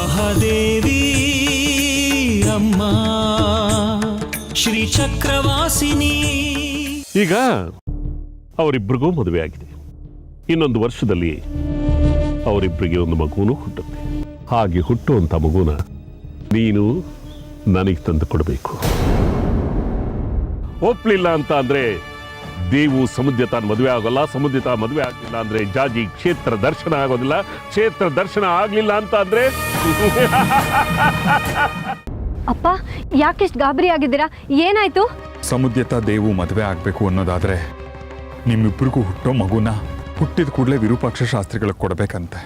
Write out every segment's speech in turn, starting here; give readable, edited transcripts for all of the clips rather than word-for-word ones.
ಮಹಾದೇವಿ ಅಮ್ಮ ಶ್ರೀ ಚಕ್ರವಾಸಿನಿ. ಈಗ ಅವರಿಬ್ಬರಿಗೂ ಮದುವೆ ಆಗಿದೆ. ಇನ್ನೊಂದು ವರ್ಷದಲ್ಲಿ ಅವರಿಬ್ಬರಿಗೆ ಒಂದು ಮಗುನು ಹುಟ್ಟುತ್ತೆ. ಹಾಗೆ ಹುಟ್ಟುವಂತ ಮಗುನ ನೀನು ನನಗೆ ತಂದು ಕೊಡಬೇಕು. ಒಪ್ಲಿಲ್ಲ ಅಂತ ಅಂದ್ರೆ ದೇವು ಸಮುದ್ಯ ತಾನು ಮದುವೆ ಆಗೋಲ್ಲ. ಸಮುದ್ಯ ತಾನು ಮದುವೆ ಆಗಲಿಲ್ಲ ಅಂದ್ರೆ ಜಾಜಿ ಕ್ಷೇತ್ರ ದರ್ಶನ ಆಗೋದಿಲ್ಲ. ಕ್ಷೇತ್ರ ದರ್ಶನ ಆಗ್ಲಿಲ್ಲ ಅಂತ ಅಂದ್ರೆ ಅಪ್ಪ ಯಾಕೆಷ್ಟು ಗಾಬರಿ ಆಗಿದ್ದೀರಾ? ಏನಾಯ್ತು? ಸಮುದ್ಯತ ದೇವು ಮದುವೆ ಆಗ್ಬೇಕು ಅನ್ನೋದಾದ್ರೆ ನಿಮ್ಮಿಬ್ಬರಿಗೂ ಹುಟ್ಟೋ ಮಗುನ ಹುಟ್ಟಿದ ಕೂಡಲೇ ವಿರೂಪಾಕ್ಷ ಶಾಸ್ತ್ರಿಗಳಿಗೆ ಕೊಡ್ಬೇಕಂತೆ.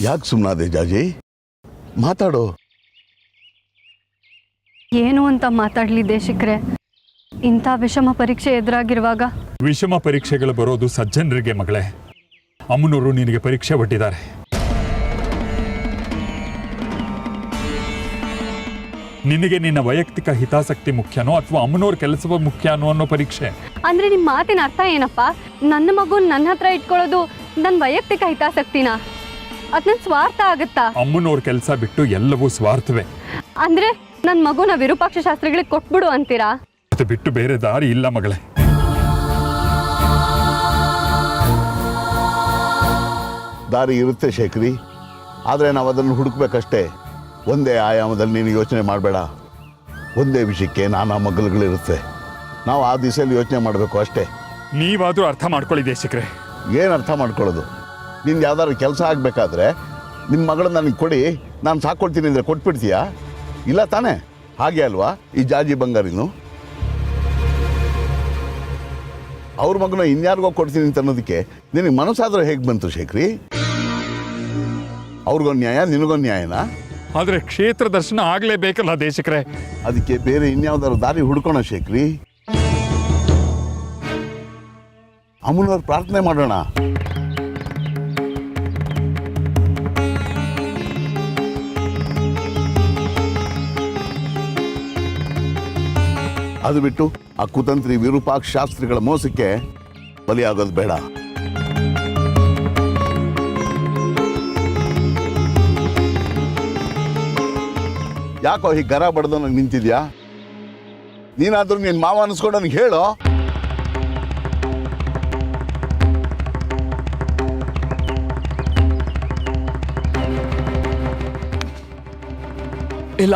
ಯಾಕೆ ಸುಮ್ಮನಾದೆ ಜಾಜಿ? ಮಾತಾಡೋ. ಏನು ಅಂತ ಮಾತಾಡ್ಲಿ ದೇಶಿಕ್ರೆ? ಇಂಥ ವಿಷಮ ಪರೀಕ್ಷೆ ಎದುರಾಗಿರುವಾಗ. ವಿಷಮ ಪರೀಕ್ಷೆಗಳು ಬರೋದು ಸಜ್ಜನರಿಗೆ ಮಗಳೇ. ಅಮ್ಮನವರು ನಿನಗೆ ಪರೀಕ್ಷೆ ಒಡ್ಡಿದ್ದಾರೆ. ನಿನಗೆ ನಿನ್ನ ವೈಯಕ್ತಿಕ ಹಿತಾಸಕ್ತಿ ಮುಖ್ಯನೋ ಅಥವಾ ಅಮ್ಮನವ್ರ ಕೆಲಸವ ಮುಖ್ಯನೋ ಅನ್ನೋ ಪರೀಕ್ಷೆ. ಅಂದ್ರೆ ನಿಮ್ಮ ಮಾತಿನ ಅರ್ಥ ಏನಪ್ಪ? ನನ್ನ ಮಗುನ್ ನನ್ನ ಹತ್ರ ಇಟ್ಕೊಳ್ಳೋದು ನನ್ನ ವೈಯಕ್ತಿಕ ಹಿತಾಸಕ್ತಿನ? ಅದ್ ನನ್ನ ಸ್ವಾರ್ಥ ಆಗುತ್ತಾ? ಅಮ್ಮನವ್ರ ಕೆಲಸ ಬಿಟ್ಟು ಎಲ್ಲವೂ ಸ್ವಾರ್ಥವೇ. ಅಂದ್ರೆ ನನ್ನ ಮಗುನ ವಿರೂಪಾಕ್ಷ ಶಾಸ್ತ್ರಿಗಳಿಗೆ ಕೊಟ್ಬಿಡು ಅಂತೀರಾ? ಅದು ಬಿಟ್ಟು ಬೇರೆ ದಾರಿ ಇಲ್ಲ ಮಗಳೇ. ದಾರಿ ಇರುತ್ತೆ ಶೇಖರಿ, ಆದರೆ ನಾವು ಅದನ್ನು ಹುಡುಕ್ಬೇಕಷ್ಟೇ. ಒಂದೇ ಆಯಾಮದಲ್ಲಿ ನೀನು ಯೋಚನೆ ಮಾಡಬೇಡ. ಒಂದೇ ವಿಷಯಕ್ಕೆ ನಾನಾ ಮಗ್ಗಲುಗಳಿರುತ್ತೆ. ನಾವು ಆ ದಿಸೆಯಲ್ಲಿ ಯೋಚನೆ ಮಾಡಬೇಕು ಅಷ್ಟೇ. ನೀವಾದರೂ ಅರ್ಥ ಮಾಡ್ಕೊಳ್ಳಿ ದೇಶಿಕ್ರೆ. ಏನು ಅರ್ಥ ಮಾಡ್ಕೊಳ್ಳೋದು? ನಿಂದು ಯಾವ್ದಾದ್ರು ಕೆಲಸ ಆಗಬೇಕಾದ್ರೆ ನಿಮ್ಮ ಮಗಳನ್ನ ನನಗೆ ಕೊಡಿ, ನಾನು ಸಾಕೊಳ್ತೀನಿ ಅಂದರೆ ಕೊಟ್ಬಿಡ್ತೀಯಾ? ಇಲ್ಲ ತಾನೇ? ಹಾಗೆ ಅಲ್ವಾ ಈ ಜಾಜಿ ಬಂಗಾರಿನು? ಅವ್ರ ಮಗನ ಇನ್ಯಾರಿಗೋ ಕೊಡ್ತೀನಿ ಅಂತ ಅನ್ನೋದಕ್ಕೆ ನಿನಗೆ ಮನಸ್ಸಾದ್ರೂ ಹೇಗೆ ಬಂತು ಶೇಖರಿ? ಅವ್ರಿಗೊಂದು ನ್ಯಾಯ, ನಿನಗೊಂದು ನ್ಯಾಯನಾ? ಆದರೆ ಕ್ಷೇತ್ರ ದರ್ಶನ ಆಗಲೇಬೇಕಲ್ಲ ದೇಶಿಕ್ರೆ. ಅದಕ್ಕೆ ಬೇರೆ ಇನ್ಯಾವ್ದಾದ್ರು ದಾರಿ ಹುಡ್ಕೋಣ ಶೇಖರಿ. ಅಮ್ಮನವ್ರು ಪ್ರಾರ್ಥನೆ ಮಾಡೋಣ. ಅದು ಬಿಟ್ಟು ಆ ಕುತಂತ್ರಿ ವಿರೂಪಾಕ್ಷ ಶಾಸ್ತ್ರಿಗಳ ಮೋಸಕ್ಕೆ ಬಲಿಯಾಗೋದು ಬೇಡ. ಯಾಕೋ ಹೀಗೆ ಗರ ಬಡ್ದು ನನಗೆ ನಿಂತಿದ್ಯಾ? ನೀನಾದ್ರೂ ನಿನ್ನ ಮಾವ ಅನಿಸ್ಕೊಂಡು ನನಗೆ ಹೇಳೋ. ಇಲ್ಲ,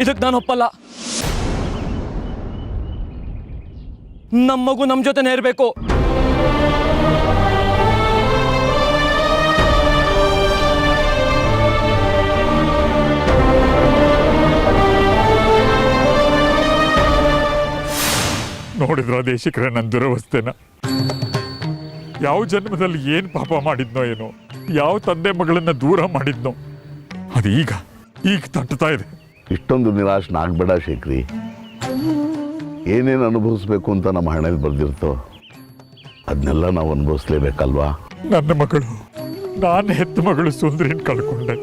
ಇದಕ್ಕೆ ನಾನು ಒಪ್ಪಲ್ಲ. ನಮ್ಮ ಮಗು ನಮ್ಮ ಜೊತೆನೇ ಇರಬೇಕು. ನೋಡಿದ್ರ ದೇಶಿಕ್ರೆ ನನ್ನ ದುರವಸ್ಥೆನ? ಯಾವ ಜನ್ಮದಲ್ಲಿ ಏನು ಪಾಪ ಮಾಡಿದ್ನೋ ಏನೋ, ಯಾವ ತಂದೆ ಮಗಳನ್ನ ದೂರ ಮಾಡಿದ್ನೋ, ಅದು ಈಗ ತಟ್ಟುತ್ತಾ ಇದೆ. ಇಷ್ಟೊಂದು ನಿರಾಶನಾಗಬೇಡ ಶೇಖರಿ. ಏನೇನು ಅನುಭವಿಸ್ಬೇಕು ಅಂತ ನಮ್ಮ ಹಣೆಯಲ್ಲಿ ಬರೆದಿರ್ತೋ ಅದನ್ನೆಲ್ಲ ನಾವು ಅನುಭವಿಸ್ಲೇಬೇಕಲ್ವಾ? ನನ್ನ ಮಗಳು, ನಾನು ಹೆತ್ತ ಮಗಳು ಸುಂದ್ರಿನ ಕಳ್ಕೊಂಡೆ.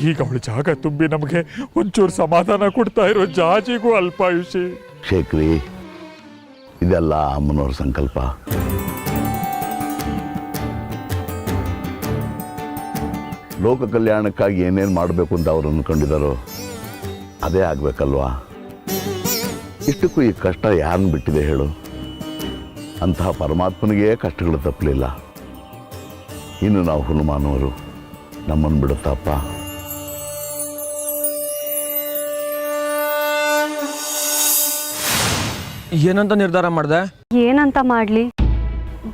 ಈಗ ಅವಳ ಜಾಗ ತುಂಬಿ ನಮಗೆ ಒಂಚೂರು ಸಮಾಧಾನ ಕೊಡ್ತಾ ಇರೋ ಜಾಜಿಗೂ ಅಲ್ಪಾಯುಷಿ. ಶೇಖರಿ, ಇದೆಲ್ಲ ಅಮ್ಮನವ್ರ ಸಂಕಲ್ಪ. ಲೋಕ ಕಲ್ಯಾಣಕ್ಕಾಗಿ ಏನೇನು ಮಾಡಬೇಕು ಅಂತ ಅವ್ರು ಅಂದ್ಕೊಂಡಿದ್ದಾರೋ ಅದೇ ಆಗಬೇಕಲ್ವಾ? ಇಷ್ಟಕ್ಕೂ ಈ ಕಷ್ಟ ಯಾರನ್ನು ಬಿಟ್ಟಿದೆ ಹೇಳು? ಅಂತಹ ಪರಮಾತ್ಮನಿಗೆ ಕಷ್ಟಗಳು ತಪ್ಪಲಿಲ್ಲ. ಇನ್ನು ನಾವು ಹನುಮಾನವರು ನಮ್ಮನ್ನು ಬಿಡುತ್ತಪ್ಪ? ಏನಂತ ನಿರ್ಧಾರ ಮಾಡಿದೆ? ಏನಂತ ಮಾಡ್ಲಿ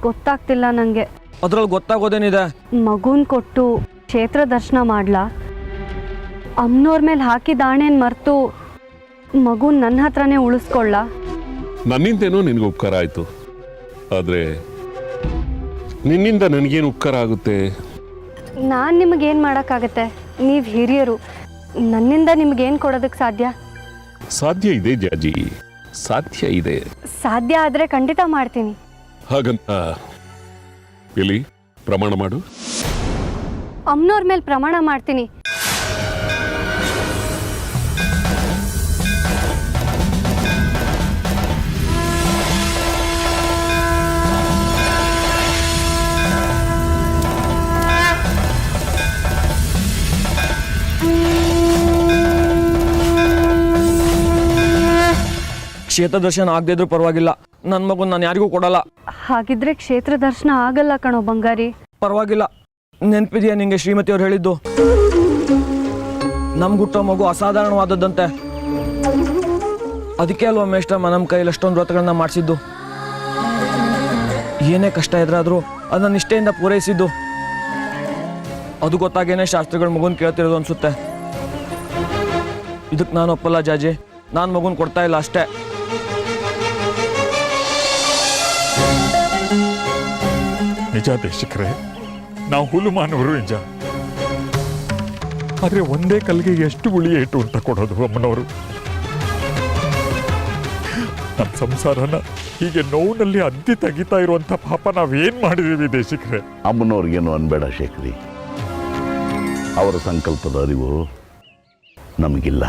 ಗೊತ್ತಾಗ್ತಿಲ್ಲ ನಂಗೆ. ಅದ್ರಲ್ಲಿ ಗೊತ್ತಾಗೋದೇನಿದೆ? ಮಗುನ್ ಕೊಟ್ಟು ಕ್ಷೇತ್ರ ದರ್ಶನ ಮಾಡ್ಲಾ? ಅಮ್ಮನವ್ರ ಮೇಲೆ ಹಾಕಿದ ಆಣೆನ್ ಮರ್ತು ಮಗುನ್ ನನ್ನ ಹತ್ರನೇ ಉಳಿಸ್ಕೊಳ್ಳ? ನನ್ನಿಂದೇನೋ ನಿನಗೆ ಉಪಕಾರ ಆಯ್ತು, ಆದ್ರೆ ನಿನ್ನಿಂದ ನನಗೇನು ಉಪಕಾರ ಆಗುತ್ತೆ? ನಾನು ನಿಮಗೇನು ಮಾಡೋಕ್ಕಾಗತ್ತೆ? ನೀವು ಹಿರಿಯರು, ನನ್ನಿಂದ ನಿಮ್ಗೇನು ಕೊಡೋದಕ್ಕೆ ಸಾಧ್ಯ? ಸಾಧ್ಯ ಇದೆ ಜಾಜಿ, ಸಾಧ್ಯ ಇದೆ. ಸಾಧ್ಯ ಆದರೆ ಖಂಡಿತ ಮಾಡ್ತೀನಿ. ಹಾಗಂತ ಇಲ್ಲಿ ಪ್ರಮಾಣ ಮಾಡು. ಅಮ್ಮನವ್ರ ಮೇಲೆ ಪ್ರಮಾಣ ಮಾಡ್ತೀನಿ. ಕ್ಷೇತ್ರ ದರ್ಶನ ಆಗದೇ ಇದ್ರೂ ಪರವಾಗಿಲ್ಲ, ನನ್ನ ಮಗು ನಾನು ಯಾರಿಗೂ ಕೊಡಲ್ಲ. ಹಾಗಿದ್ರೆ ಕ್ಷೇತ್ರ ದರ್ಶನ ಆಗಲ್ಲ ಕಣೋ ಬಂಗಾರಿ. ಪರವಾಗಿಲ್ಲ, ನೆನಪಿದೆಯಾ ನಿಂಗೆ ಶ್ರೀಮತಿ ಅವ್ರು ಹೇಳಿದ್ದು? ನಮ್ಗೆ ಹುಟ್ಟೋ ಮಗು ಅಸಾಧಾರಣವಾದದ್ದಂತೆ. ಅದಕ್ಕೆ ಅಲ್ವಾ ಮೇಷ್ಟ್ರ ನಮ್ಮ ಕೈಯಲ್ಲಿ ಅಷ್ಟೊಂದು ವ್ರತಗಳನ್ನ ಮಾಡಿಸಿದ್ದು. ಏನೇ ಕಷ್ಟ ಎದುರಾದ್ರೂ ಅದನ್ನ ನಿಷ್ಠೆಯಿಂದ ಪೂರೈಸಿದ್ದು. ಅದು ಗೊತ್ತಾಗೇನೆ ಶಾಸ್ತ್ರಿಗಳ ಮಗುನ್ ಕೇಳ್ತಿರೋದು ಅನ್ಸುತ್ತೆ. ಇದಕ್ಕೆ ನಾನು ಒಪ್ಪಲ್ಲ ಜಾಜಿ, ನಾನು ಮಗುನ್ ಕೊಡ್ತಾ ಇಲ್ಲ ಅಷ್ಟೇ. ನಿಜ ದೇಶಿಕರೇ, ನಾವು ಹುಲುಮಾನವರು ನಿಜ. ಆದ್ರೆ ಒಂದೇ ಕಲ್ಲಿಗೆ ಎಷ್ಟು ಗುಳಿ ಏಟು ಅಂತ ಕೊಡೋದು ಅಮ್ಮನವರು. ನಮ್ಮ ಸಂಸಾರನ ಹೀಗೆ ನೋವಿನಲ್ಲಿ ಅದ್ದಿ ತೆಗಿತಾ ಇರುವಂತ ಪಾಪ ನಾವೇನ್ ಮಾಡಿದೀವಿ ದೇಶಿಕರೇ? ಅಮ್ಮನವ್ರಿಗೇನು ಅನ್ಬೇಡ ಶೇಖರಿ, ಅವರ ಸಂಕಲ್ಪದ ಅರಿವು ನಮಗಿಲ್ಲ.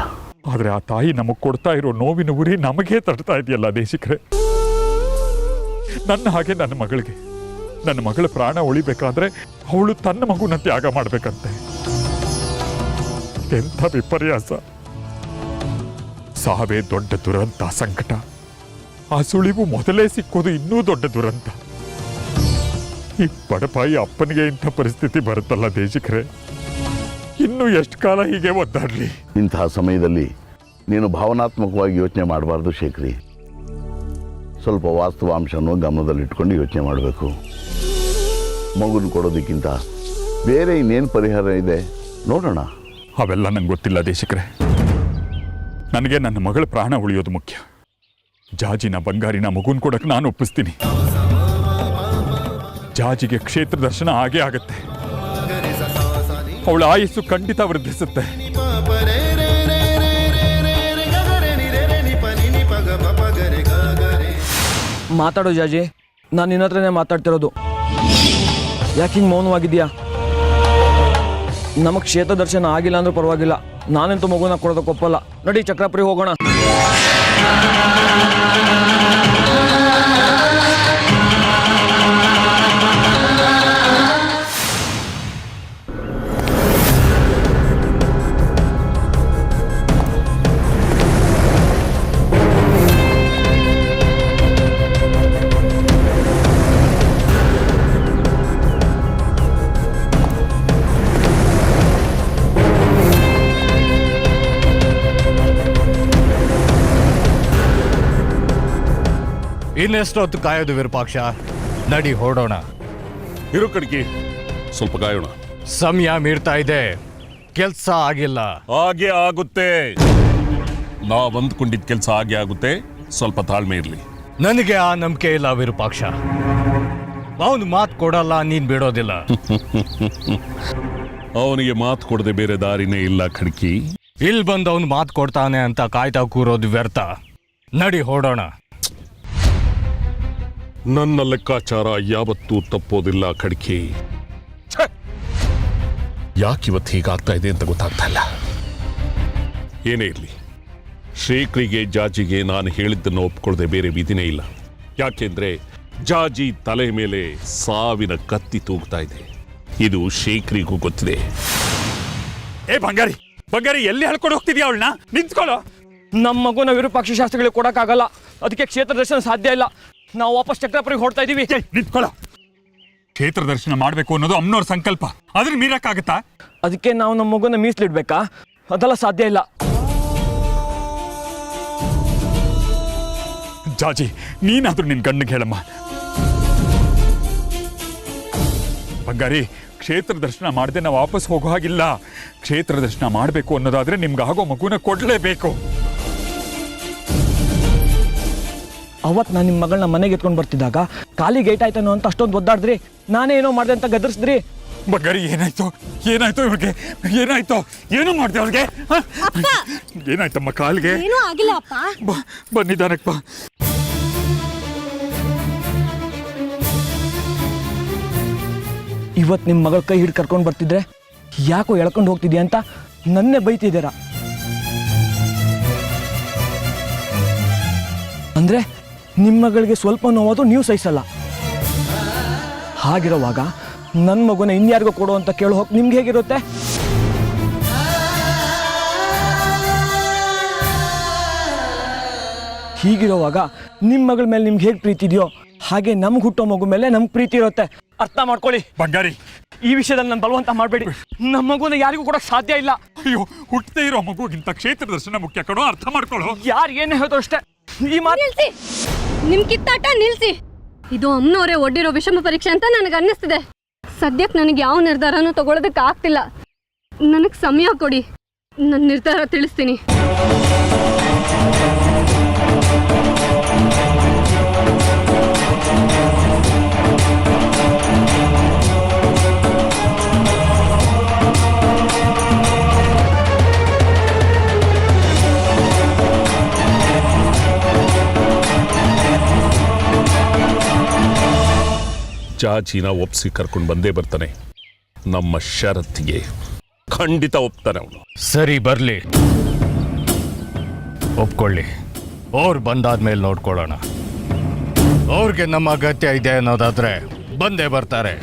ಆದ್ರೆ ಆ ತಾಯಿ ನಮಗ್ ಕೊಡ್ತಾ ಇರೋ ನೋವಿನ ಉರಿ ನಮಗೇ ತಡ್ತಾ ಇದೆಯಲ್ಲ ದೇಶಿಕರೇ. ನನ್ನ ಹಾಗೆ ನನ್ನ ಮಗಳ ಪ್ರಾಣ ಉಳಿಬೇಕಾದ್ರೆ ಅವಳು ತನ್ನ ಮಗುನ ತ್ಯಾಗ ಮಾಡ್ಬೇಕಂತೆ. ಎಂಥ ವಿಪರ್ಯಾಸ! ಸಾವೇ ದೊಡ್ಡ ದುರಂತ, ಸಂಕಟ. ಆ ಸುಳಿವು ಮೊದಲೇ ಸಿಕ್ಕೋದು ಇನ್ನೂ ದೊಡ್ಡ ದುರಂತ. ಈ ಬಡಪಾಯಿ ಅಪ್ಪನಿಗೆ ಇಂಥ ಪರಿಸ್ಥಿತಿ ಬರುತ್ತಲ್ಲ ದೇಶಿಕರೇ, ಇನ್ನು ಎಷ್ಟು ಕಾಲ ಹೀಗೆ ಒದ್ದಾಡ್ಲಿ? ಇಂತಹ ಸಮಯದಲ್ಲಿ ನೀನು ಭಾವನಾತ್ಮಕವಾಗಿ ಯೋಚನೆ ಮಾಡಬಾರ್ದು ಶೇಖರಿ. ಸ್ವಲ್ಪ ವಾಸ್ತವಾಂಶವನ್ನು ಗಮನದಲ್ಲಿಟ್ಕೊಂಡು ಯೋಚನೆ ಮಾಡಬೇಕು. ಮಗುನ ಕೊಡೋದಕ್ಕಿಂತ ಬೇರೆ ಇನ್ನೇನು ಪರಿಹಾರ ಇದೆ ನೋಡೋಣ. ಅವೆಲ್ಲ ನಂಗೆ ಗೊತ್ತಿಲ್ಲ ದೇಶಿಕರೇ. ನನಗೆ ನನ್ನ ಮಗಳ ಪ್ರಾಣ ಉಳಿಯೋದು ಮುಖ್ಯ. ಜಾಜಿನ ಬಂಗಾರಿನ ಮಗುನ್ ಕೊಡಕ್ಕೆ ನಾನು ಒಪ್ಪಿಸ್ತೀನಿ. ಜಾಜಿಗೆ ಕ್ಷೇತ್ರ ದರ್ಶನ ಆಗೇ ಆಗತ್ತೆ. ಅವಳ ಆಯಸ್ಸು ಖಂಡಿತ ವೃದ್ಧಿಸುತ್ತೆ. ಮಾತಾಡೋ ಜಾಜಿ, ನಾನು ನಿನ್ನ ಹತ್ರನೇ ಮಾತಾಡ್ತಿರೋದು. ಯಾಕೆ ಹಿಂಗೆ ಮೌನವಾಗಿದ್ಯಾ? ನಮಗೆ ಕ್ಷೇತ್ರ ದರ್ಶನ ಆಗಿಲ್ಲ ಅಂದ್ರೂ ಪರವಾಗಿಲ್ಲ, ನಾನಂತೂ ಮಗುನ ಕೊಡೋದಕ್ಕೆ ಒಪ್ಪಲ್ಲ. ನಡಿ ಚಕ್ರಾಪುರಿ ಹೋಗೋಣ. ಇನ್ನೆಷ್ಟೊತ್ತು ಕಾಯೋದು ವಿರೂಪಾಕ್ಷ? ನಡಿ ಹೊರಡೋಣ. ಇರು ಕಡ್ಗಿ, ಸ್ವಲ್ಪ ಕಾಯೋಣ. ಸಮಯ ಮೀರ್ತಾ ಇದೆ, ಕೆಲ್ಸ ಆಗಿಲ್ಲ. ಹಾಗೆ ಆಗುತ್ತೆ. ನಾವ್ ಅಂದ್ಕೊಂಡಿದ್ದ ಕೆಲಸ ಹಾಗೆ ಆಗುತ್ತೆ. ಸ್ವಲ್ಪ ತಾಳ್ಮೆ ಇರ್ಲಿ. ನನಗೆ ಆ ನಂಬಿಕೆ ಇಲ್ಲ ವಿರೂಪಾಕ್ಷ. ಅವನು ಮಾತು ಕೊಡಲ್ಲ, ನೀನ್ ಬಿಡೋದಿಲ್ಲ. ಅವನಿಗೆ ಮಾತು ಕೊಡದೆ ಬೇರೆ ದಾರಿನೇ ಇಲ್ಲ ಖಡ್ಕಿ. ಇಲ್ಲಿ ಬಂದು ಅವನು ಮಾತು ಕೊಡ್ತಾನೆ ಅಂತ ಕಾಯ್ತಾ ಕೂರೋದು ವ್ಯರ್ಥ. ನಡಿ ಹೊರಡೋಣ. ನನ್ನ ಲೆಕ್ಕಾಚಾರ ಯಾವತ್ತೂ ತಪ್ಪೋದಿಲ್ಲ ಖಡ್ಕಿ. ಯಾಕಿವತ್ತು ಹೀಗಾಗ್ತಾ ಇದೆ ಅಂತ ಗೊತ್ತಾಗ್ತಾ ಇಲ್ಲ. ಏನೇ ಇರಲಿ, ಶೇಖರಿಗೆ ಜಾಜಿಗೆ ನಾನು ಹೇಳಿದ್ದನ್ನು ಒಪ್ಕೊಳ್ಳದೆ ಬೇರೆ ವಿಧಿನೇ ಇಲ್ಲ. ಯಾಕೆಂದ್ರೆ ಜಾಜಿ ತಲೆ ಮೇಲೆ ಸಾವಿನ ಕತ್ತಿ ತೂಗ್ತಾ ಇದೆ. ಇದು ಶೇಖರಿಗೂ ಗೊತ್ತಿದೆ. ಏ ಬಂಗಾರಿ, ಎಲ್ಲಿ ಹೇಳ್ಕೊಂಡು ಹೋಗ್ತಿದ್ಯಾ? ಅವಳನ್ನ ನಿಂತ್ಕೊಳ್ಳೋ. ನಮ್ಮ ಮಗುನ ವಿರೂಪಾಕ್ಷ ಶಾಸ್ತ್ರಿಗಳಿಗೆ ಕೊಡೋಕ್ಕಾಗಲ್ಲ. ಅದಕ್ಕೆ ಕ್ಷೇತ್ರ ದರ್ಶನ ಸಾಧ್ಯ ಇಲ್ಲ. ನಾವು ವಾಪಸ್ ಚಕ್ರಾಪುರಿಗೆ ಹೊರಡ್ತಾ ಇದೀವಿ. ನಿಂತ್ಕೊಳ್ಳೋ. ಕ್ಷೇತ್ರ ದರ್ಶನ ಮಾಡಬೇಕು ಅನ್ನೋದು ಅಮ್ಮನವ್ರ ಸಂಕಲ್ಪ. ಅದನ್ನ ಮೀರಕ್ಕಾಗತ್ತಾ? ಅದಕ್ಕೆ ನಾವು ನಮ್ಮ ಮಗುನ ಮೀಸಲಿಡ್ಬೇಕಾ? ಅದೆಲ್ಲ ಸಾಧ್ಯ ಇಲ್ಲ. ಜಾಜಿ, ನೀನಾದ್ರೂ ನಿನ್ ಗಂಡಿಗೆ ಹೇಳಮ್ಮ. ಬಂಗಾರಿ, ಕ್ಷೇತ್ರ ದರ್ಶನ ಮಾಡದೆ ನಾವು ವಾಪಸ್ ಹೋಗೋ ಹಾಗಿಲ್ಲ. ಕ್ಷೇತ್ರ ದರ್ಶನ ಮಾಡಬೇಕು ಅನ್ನೋದಾದ್ರೆ ನಿಮ್ಗಾಗೋ ಮಗುನ ಕೊಡ್ಲೇಬೇಕು. ಅವತ್ತು ನಾನು ನಿಮ್ಮ ಮಗಳನ್ನ ಮನೆಗೆ ಎತ್ಕೊಂಡು ಬರ್ತಿದ್ದಾಗ ಕಾಲಿಗೆ ಏಟಾಯ್ತಾನೋ ಅಂತ ಅಷ್ಟೊಂದು ಒದ್ದಾಡಿದ್ರಿ. ನಾನೇ ಏನೋ ಮಾಡಿದೆ ಅಂತ ಗದರ್ಸಿದ್ರಿ. ಬಂಗಾರಿ, ಏನಾಯ್ತು ಇವ್ರಿಗೆ? ಏನಾಯ್ತು? ಏನು ಮಾಡಿದೆ ಅವ್ರಿಗೆ? ಏನಾಯ್ತಮ್ಮ ಕಾಲಿಗೆ? ಏನೂ ಆಗಿಲ್ಲ ಅಪ್ಪ. ಬನ್ನಿದಾನಪ್ಪ. ಇವತ್ತು ನಿಮ್ಮ ಮಗಳ ಕೈ ಹಿಡಿದು ಕರ್ಕೊಂಡು ಬರ್ತಿದ್ರೆ ಯಾಕೋ ಎಳ್ಕೊಂಡು ಹೋಗ್ತಿದ್ಯಾ ಅಂತ ನನ್ನೇ ಬೈತಿದ್ದೀರಾ. ಅಂದ್ರೆ ನಿಮ್ಮ ಮಗಳಿಗೆ ಸ್ವಲ್ಪ ನೋವಾದ್ರೂ ನೀವು ಸಹಿಸಲ್ಲ. ಹಾಗಿರುವಾಗ ನನ್ನ ಮಗುನ ಇನ್ಯಾರಿಗೂ ಕೊಡು ಅಂತ ಕೇಳೋ ಹೋಗಿ ನಿಮ್ಗೆ ಹೇಗಿರುತ್ತೆ? ಹೀಗಿರೋವಾಗ ನಿಮ್ಮ ಮಗಳ ಮೇಲೆ ನಿಮ್ಗೆ ಹೇಗೆ ಪ್ರೀತಿ ಇದೆಯೋ ಹಾಗೆ ನಮ್ಗೆ ಹುಟ್ಟೋ ಮಗು ಮೇಲೆ ನಮ್ಗೆ ಪ್ರೀತಿ ಇರುತ್ತೆ. ಅರ್ಥ ಮಾಡ್ಕೊಳ್ಳಿ. ಬಂಗಾರಿ, ಈ ವಿಷಯದಲ್ಲಿ ನಾನು ಬಲವಂತ ಮಾಡಬೇಡಿ. ನಮ್ಮ ಮಗುನ ಯಾರಿಗೂ ಕೊಡೋಕೆ ಸಾಧ್ಯ ಇಲ್ಲ. ಅಯ್ಯೋ, ಹುಟ್ಟದೇ ಇರೋ ಮಗುಗಿಂತ ಕ್ಷೇತ್ರ ದರ್ಶನ ಮುಖ್ಯ ಕಣೋ, ಅರ್ಥ ಮಾಡ್ಕೊಳ್ಳೋ. ಯಾರು ಏನೇ ಹೇಳೋದು ಅಷ್ಟೇ. ಈ ಮಾತು ನಿಲ್ಸಿ, ನಿಮ್ ಕಿತ್ತಾಟ ನಿಲ್ಸಿ. ಇದು ಅಮ್ಮನವರೇ ಒಡ್ಡಿರೋ ವಿಷಮ ಪರೀಕ್ಷೆ ಅಂತ ನನಗೆ ಅನ್ನಿಸ್ತಿದೆ. ಸದ್ಯಕ್ಕೆ ನನಗೆ ಯಾವ ನಿರ್ಧಾರನೂ ತಗೊಳ್ಳೋದಕ್ಕೆ ಆಗ್ತಿಲ್ಲ. ನನಗೆ ಸಮಯ ಕೊಡಿ, ನನ್ನ ನಿರ್ಧಾರ ತಿಳಿಸ್ತೀನಿ. ಜಾಜಿನ ಒಪ್ಸಿ ಕರ್ಕೊಂಡು ಬಂದೇ ಬರ್ತಾನೆ. ನಮ್ಮ ಷರತ್ತಿಗೆ ಖಂಡಿತ ಒಪ್ತಾನೆ ಅವನು. ಸರಿ ಬರಲಿ, ಒಪ್ಕೊಳ್ಳಿ. ಅವ್ರು ಬಂದಾದ್ಮೇಲೆ ನೋಡ್ಕೊಳ್ಳೋಣ. ಅವ್ರಿಗೆ ನಮ್ಮ ಅಗತ್ಯ ಇದೆ ಅನ್ನೋದಾದ್ರೆ ಬಂದೇ ಬರ್ತಾರೆ.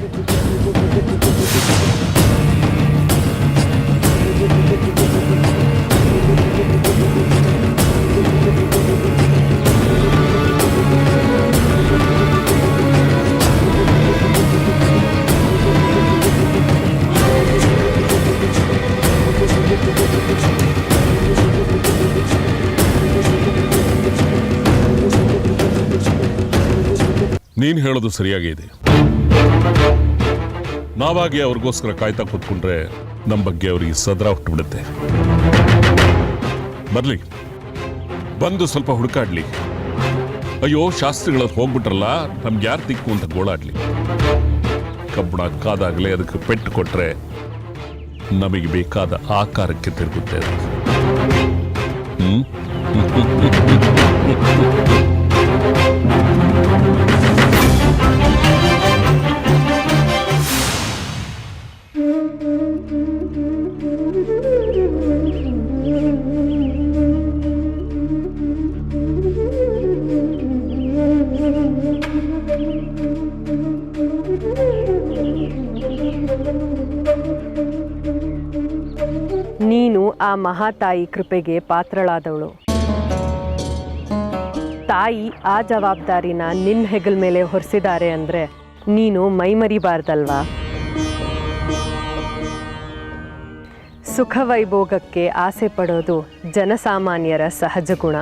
ನೀನು ಹೇಳೋದು ಸರಿಯಾಗೇ ಇದೆ. ನಾವಾಗೆ ಅವ್ರಿಗೋಸ್ಕರ ಕಾಯ್ತಾ ಕೂತ್ಕೊಂಡ್ರೆ ನಮ್ಮ ಬಗ್ಗೆ ಅವ್ರಿಗೆ ಸದರ ಹುಟ್ಟುಬಿಡುತ್ತೆ. ಬರ್ಲಿ, ಬಂದು ಸ್ವಲ್ಪ ಹುಡುಕಾಡ್ಲಿ. ಅಯ್ಯೋ, ಶಾಸ್ತ್ರಿಗಳಲ್ಲಿ ಹೋಗ್ಬಿಟ್ರಲ್ಲ, ನಮ್ಗೆ ಯಾರು ತಿಕ್ಕು ಅಂತ ಗೋಳಾಡ್ಲಿ. ಕಬ್ಬಣ ಕಾದಾಗಲೇ ಅದಕ್ಕೆ ಪೆಟ್ಟು ಕೊಟ್ರೆ ನಮಗೆ ಬೇಕಾದ ಆಕಾರಕ್ಕೆ ತಿರುಗುತ್ತೆ. ನೀನು ಆ ಮಹಾತಾಯಿ ಕೃಪೆಗೆ ಪಾತ್ರಳಾದವಳು. ತಾಯಿ ಆ ಜವಾಬ್ದಾರಿನ ನಿನ್ನ ಹೆಗಲ ಮೇಲೆ ಹೊರಿಸಿದ್ದಾರೆ ಅಂದರೆ ನೀನು ಮೈಮರಿಬಾರ್ದಲ್ವಾ? ಸುಖ ವೈಭೋಗಕ್ಕೆ ಆಸೆ ಪಡೋದು ಜನಸಾಮಾನ್ಯರ ಸಹಜ ಗುಣ.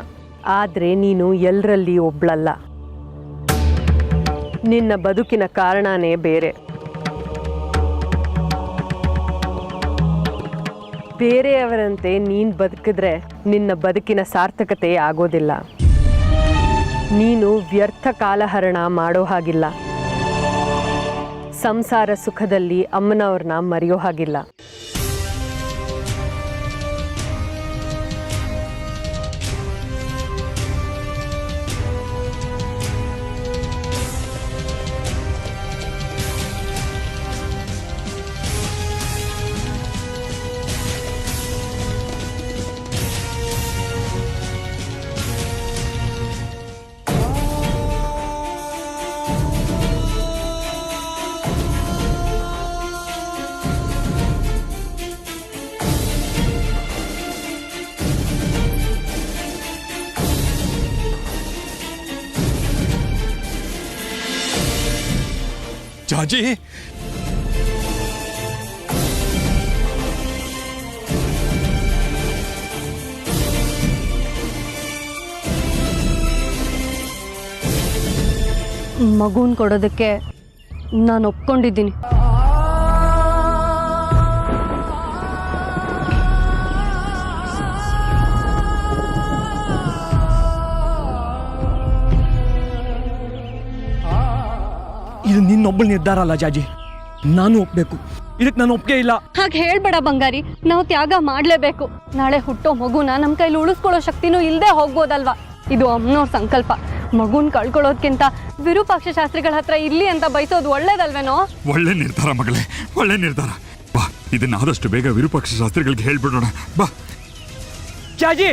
ಆದರೆ ನೀನು ಎಲ್ಲರಲ್ಲಿ ಒಬ್ಳಲ್ಲ. ನಿನ್ನ ಬದುಕಿನ ಕಾರಣನೇ ಬೇರೆ. ಬೇರೆಯವರಂತೆ ನೀನು ಬದುಕಿದ್ರೆ ನಿನ್ನ ಬದುಕಿನ ಸಾರ್ಥಕತೆ ಆಗೋದಿಲ್ಲ. ನೀನು ವ್ಯರ್ಥ ಕಾಲಹರಣ ಮಾಡೋ ಹಾಗಿಲ್ಲ. ಸಂಸಾರ ಸುಖದಲ್ಲಿ ಅಮ್ಮನವ್ರನ್ನ ಮರೆಯೋ ಹಾಗಿಲ್ಲ. ಜಾಜಿ, ಮಗುನ್ ಕೊಡೋದಕ್ಕೆ ನಾನು ಒಪ್ಕೊಂಡಿದ್ದೀನಿ. ಇದು ನಿನ್ನೊಬ್ಬಳ ನಿರ್ಧಾರ ಅಲ್ಲ ಜಾಜಿ, ನಾನು ಒಪ್ಬೇಕು. ಇದಕ್ಕೆ ನಾನು ಒಪ್ಪಿಗೆ ಇಲ್ಲ. ಹಾಗೆ ಹೇಳ್ಬೇಡ ಬಂಗಾರಿ, ನಾವು ತ್ಯಾಗ ಮಾಡಲೇಬೇಕು. ನಾಳೆ ಹುಟ್ಟೋ ಮಗುನ ನಮ್ಮ ಕೈಲಿ ಉಳಿಸ್ಕೊಳ್ಳೋ ಶಕ್ತಿನೂ ಇಲ್ಲದೆ ಹೋಗ್ಬೋದಲ್ವಾ? ಇದು ಅಮ್ಮನವ್ರ ಸಂಕಲ್ಪ. ಮಗುನ್ ಕಳ್ಕೊಳ್ಳೋದ್ಕಿಂತ ವಿರೂಪಾಕ್ಷ ಶಾಸ್ತ್ರಿಗಳ ಹತ್ರ ಇರ್ಲಿ ಅಂತ ಬಯಸೋದು ಒಳ್ಳೇದಲ್ವೇನೋ? ಒಳ್ಳೆ ನಿರ್ಧಾರ ಮಗಳೇ, ಒಳ್ಳೆ ನಿರ್ಧಾರ. ಬಾ, ಇದನ್ನ ಆದಷ್ಟು ಬೇಗ ವಿರೂಪಾಕ್ಷ ಶಾಸ್ತ್ರಿಗಳಿಗೆ ಹೇಳ್ಬಿಡೋಣ. ಬಾ ಜಾಜಿ.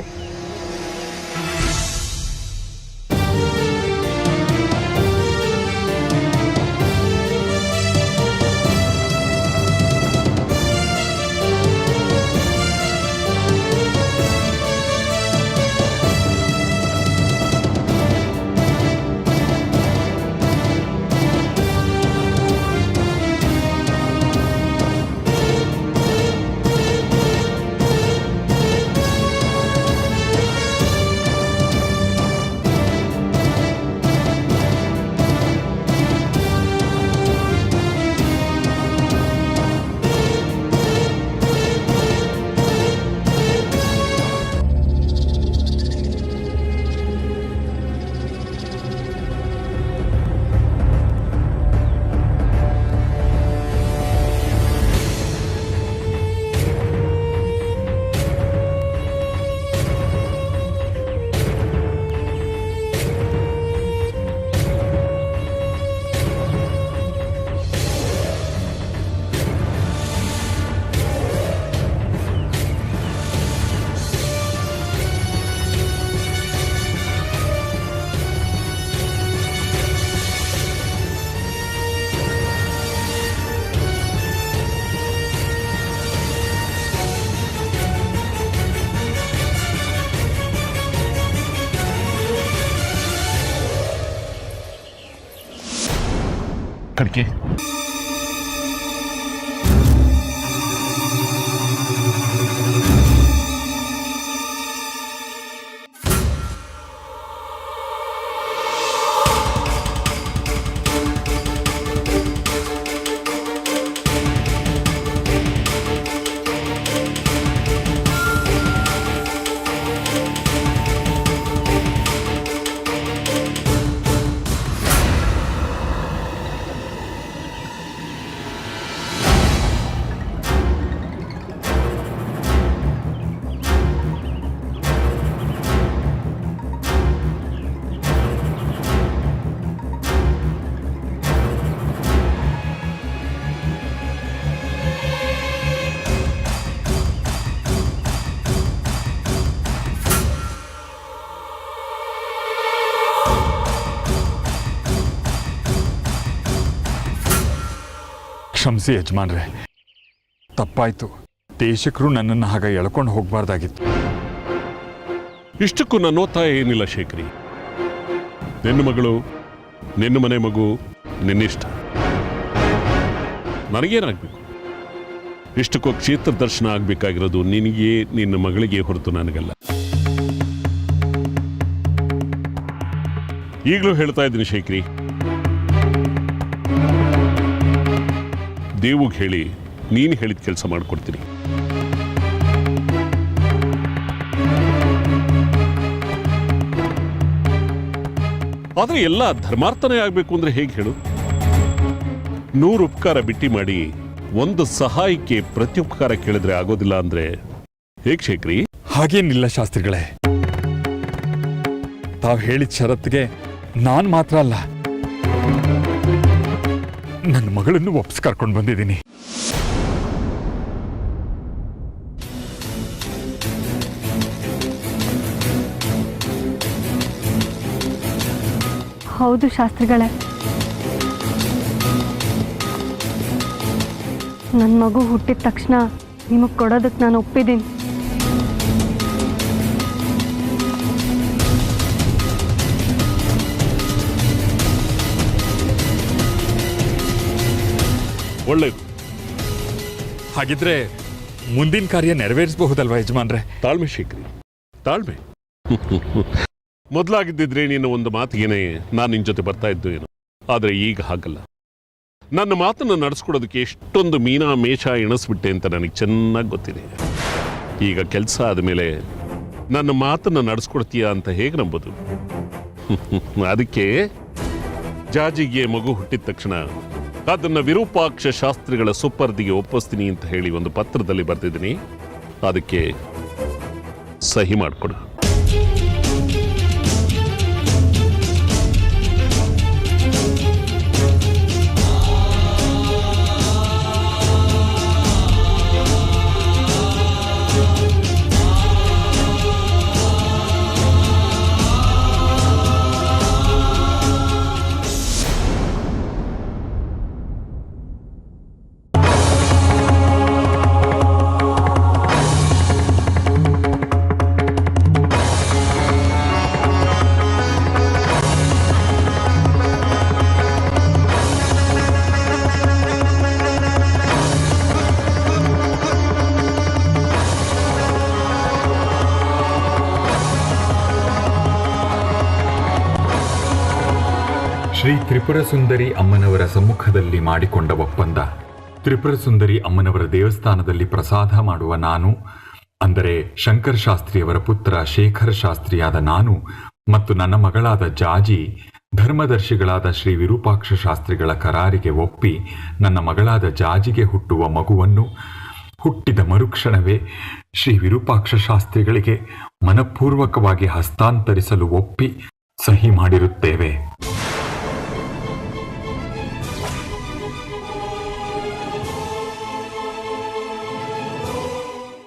ಕಡ್ಕೆ ಕ್ಷಮಿಸಿ ಯಜಮಾನ್ರೆ, ತಪ್ಪಾಯ್ತು. ದೇಶಕರು ನನ್ನನ್ನು ಹಾಗೆ ಎಳ್ಕೊಂಡು ಹೋಗಬಾರ್ದಾಗಿತ್ತು. ಇಷ್ಟಕ್ಕೂ ನನ್ನ ಒತ್ತಾಯ ಏನಿಲ್ಲ ಶೇಖರಿ. ನಿನ್ನ ಮಗಳು, ನಿನ್ನ ಮನೆ ಮಗು, ನಿನ್ನಿಷ್ಟ. ನನಗೇನಾಗಬೇಕು? ಇಷ್ಟಕ್ಕೂ ಕ್ಷೇತ್ರ ದರ್ಶನ ಆಗಬೇಕಾಗಿರೋದು ನಿನಗೆ, ನಿನ್ನ ಮಗಳಿಗೆ ಹೊರತು ನನಗಲ್ಲ. ಈಗಲೂ ಹೇಳ್ತಾ ಇದ್ದೀನಿ ಶೇಖರಿ, ದೇವಿಗೆ ಹೇಳಿ ನೀನು ಹೇಳಿದ ಕೆಲಸ ಮಾಡಿಕೊಡ್ತೀನಿ. ಆದರೆ ಎಲ್ಲ ಧರ್ಮಾರ್ಥನೇ ಆಗಬೇಕು ಅಂದ್ರೆ ಹೇಗೆ ಹೇಳು? 100 ಉಪಕಾರ ಬಿಟ್ಟಿ ಮಾಡಿ ಒಂದು ಸಹಾಯಕ್ಕೆ ಪ್ರತ್ಯುಪಕಾರ ಕೇಳಿದ್ರೆ ಆಗೋದಿಲ್ಲ ಅಂದ್ರೆ ಹೇಗೆ ಶೇಖರಿ? ಹಾಗೇನಿಲ್ಲ ಶಾಸ್ತ್ರಿಗಳೇ, ತಾವು ಹೇಳಿದ ಷರತ್ತಿಗೆ ನಾನು ಮಾತ್ರ ಅಲ್ಲ, ನನ್ನ ಮಗಳನ್ನು ವಾಪಸ್ ಕರ್ಕೊಂಡು ಬಂದಿದ್ದೀನಿ. ಹೌದು ಶಾಸ್ತ್ರಿಗಳೇ, ನನ್ನ ಮಗು ಹುಟ್ಟಿದ ತಕ್ಷಣ ನಿಮಗೆ ಕೊಡೋದಕ್ಕೆ ನಾನು ಒಪ್ಪಿದ್ದೀನಿ. ಒಳ್ಳೇದು. ಹಾಗಿದ್ರೆ ಮುಂದಿನ ಕಾರ್ಯ ನೆರವೇರಿಸಬಹುದಲ್ವಾ ಯಜಮಾನ್ರೆ? ತಾಳ್ಮೆ ಶೇಖರಿ, ತಾಳ್ಮೆ. ಮೊದಲಾಗಿದ್ದಿದ್ರೆ ನೀನು ಒಂದು ಮಾತಿಗೇನೆ ನಾನು ನಿನ್ನ ಜೊತೆ ಬರ್ತಾ ಇದ್ದು ಏನು. ಆದರೆ ಈಗ ಹಾಗಲ್ಲ. ನನ್ನ ಮಾತನ್ನು ನಡೆಸ್ಕೊಡೋದಕ್ಕೆ ಎಷ್ಟೊಂದು ಮೀನಾ ಮೇಷ ಎಣಿಸ್ಬಿಟ್ಟೆ ಅಂತ ನನಗೆ ಚೆನ್ನಾಗಿ ಗೊತ್ತಿದೆ. ಈಗ ಕೆಲಸ ಆದಮೇಲೆ ನನ್ನ ಮಾತನ್ನು ನಡೆಸ್ಕೊಡ್ತೀಯಾ ಅಂತ ಹೇಗೆ ನಂಬೋದು? ಅದಕ್ಕೆ ಜಾಜಿಗೆ ಮಗು ಹುಟ್ಟಿದ ತಕ್ಷಣ ಅದನ್ನು ವಿರೂಪಾಕ್ಷ ಶಾಸ್ತ್ರಿಗಳ ಸುಪರ್ದಿಗೆ ಒಪ್ಪಿಸ್ತೀನಿ ಅಂತ ಹೇಳಿ ಒಂದು ಪತ್ರದಲ್ಲಿ ಬರ್ತಿದ್ದೀನಿ. ಅದಕ್ಕೆ ಸಹಿ ಮಾಡಿಕೊಡು. ಶ್ರೀ ತ್ರಿಪುರ ಸುಂದರಿ ಅಮ್ಮನವರ ಸಮ್ಮುಖದಲ್ಲಿ ಮಾಡಿಕೊಂಡ ಒಪ್ಪಂದ. ತ್ರಿಪುರ ಸುಂದರಿ ಅಮ್ಮನವರ ದೇವಸ್ಥಾನದಲ್ಲಿ ಪ್ರಸಾದ ಮಾಡುವ ನಾನು, ಅಂದರೆ ಶಂಕರ ಶಾಸ್ತ್ರಿಯವರ ಪುತ್ರ ಶೇಖರ ಶಾಸ್ತ್ರಿಯಾದ ನಾನು ಮತ್ತು ನನ್ನ ಮಗಳಾದ ಜಾಜಿ, ಧರ್ಮದರ್ಶಿಗಳಾದ ಶ್ರೀ ವಿರೂಪಾಕ್ಷ ಶಾಸ್ತ್ರಿಗಳ ಕರಾರಿಗೆ ಒಪ್ಪಿ ನನ್ನ ಮಗಳಾದ ಜಾಜಿಗೆ ಹುಟ್ಟುವ ಮಗುವನ್ನು ಹುಟ್ಟಿದ ಮರುಕ್ಷಣವೇ ಶ್ರೀ ವಿರೂಪಾಕ್ಷ ಶಾಸ್ತ್ರಿಗಳಿಗೆ ಮನಪೂರ್ವಕವಾಗಿ ಹಸ್ತಾಂತರಿಸಲು ಒಪ್ಪಿ ಸಹಿ ಮಾಡಿರುತ್ತೇವೆ.